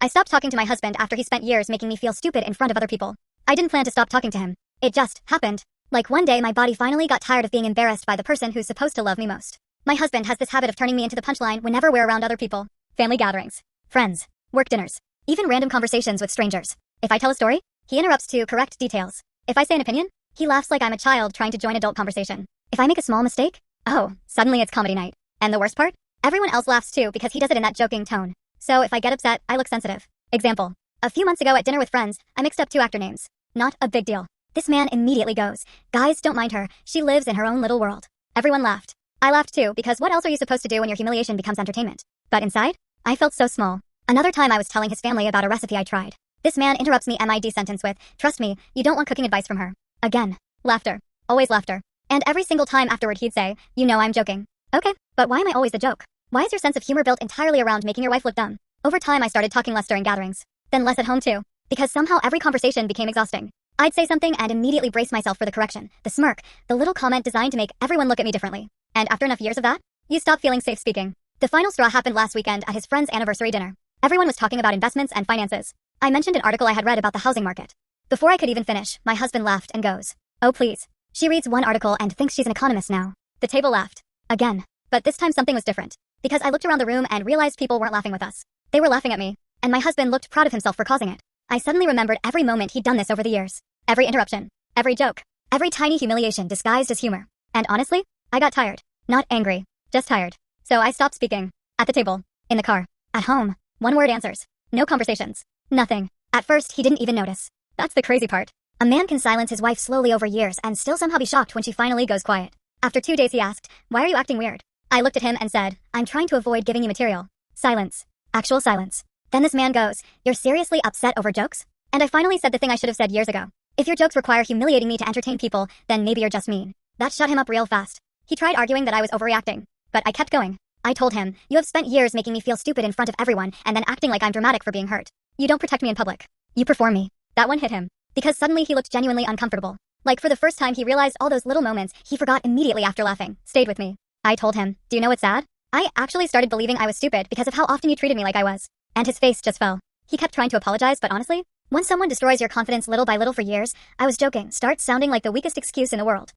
I stopped talking to my husband after he spent years making me feel stupid in front of other people. I didn't plan to stop talking to him. It just happened. Like one day my body finally got tired of being embarrassed by the person who's supposed to love me most. My husband has this habit of turning me into the punchline whenever we're around other people. Family gatherings, friends, work dinners, even random conversations with strangers. If I tell a story, he interrupts to correct details. If I say an opinion, he laughs like I'm a child trying to join adult conversation. If I make a small mistake, oh, suddenly it's comedy night. And the worst part? Everyone else laughs too because he does it in that joking tone. So if I get upset, I look sensitive. Example. A few months ago at dinner with friends, I mixed up two actor names. Not a big deal. This man immediately goes, "Guys, don't mind her. She lives in her own little world." Everyone laughed. I laughed too because what else are you supposed to do when your humiliation becomes entertainment? But inside, I felt so small. Another time I was telling his family about a recipe I tried. This man interrupts me mid sentence with, "Trust me, you don't want cooking advice from her." Again. Laughter. Always laughter. And every single time afterward he'd say, "You know I'm joking." Okay, but why am I always the joke? Why is your sense of humor built entirely around making your wife look dumb? Over time I started talking less during gatherings. Then less at home too. Because somehow every conversation became exhausting. I'd say something and immediately brace myself for the correction, the smirk, the little comment designed to make everyone look at me differently. And after enough years of that, you stop feeling safe speaking. The final straw happened last weekend at his friend's anniversary dinner. Everyone was talking about investments and finances. I mentioned an article I had read about the housing market. Before I could even finish, my husband laughed and goes, "Oh please." She reads one article and thinks she's an economist now. The table laughed. Again. But this time something was different. Because I looked around the room and realized people weren't laughing with us. They were laughing at me. And my husband looked proud of himself for causing it. I suddenly remembered every moment he'd done this over the years. Every interruption. Every joke. Every tiny humiliation disguised as humor. And honestly, I got tired. Not angry. Just tired. So I stopped speaking. At the table. In the car. At home. One-word answers. No conversations. Nothing. At first, he didn't even notice. That's the crazy part. A man can silence his wife slowly over years and still somehow be shocked when she finally goes quiet. After 2 days he asked, "Why are you acting weird?" I looked at him and said, "I'm trying to avoid giving you material." Silence. Actual silence. Then this man goes, "You're seriously upset over jokes?" And I finally said the thing I should have said years ago. If your jokes require humiliating me to entertain people, then maybe you're just mean. That shut him up real fast. He tried arguing that I was overreacting. But I kept going. I told him, "You have spent years making me feel stupid in front of everyone and then acting like I'm dramatic for being hurt. You don't protect me in public. You perform me." That one hit him. Because suddenly he looked genuinely uncomfortable. Like for the first time he realized all those little moments he forgot immediately after laughing stayed with me. I told him, "Do you know what's sad? I actually started believing I was stupid because of how often you treated me like I was." And his face just fell. He kept trying to apologize, but honestly, when someone destroys your confidence little by little for years, I was joking, starts sounding like the weakest excuse in the world.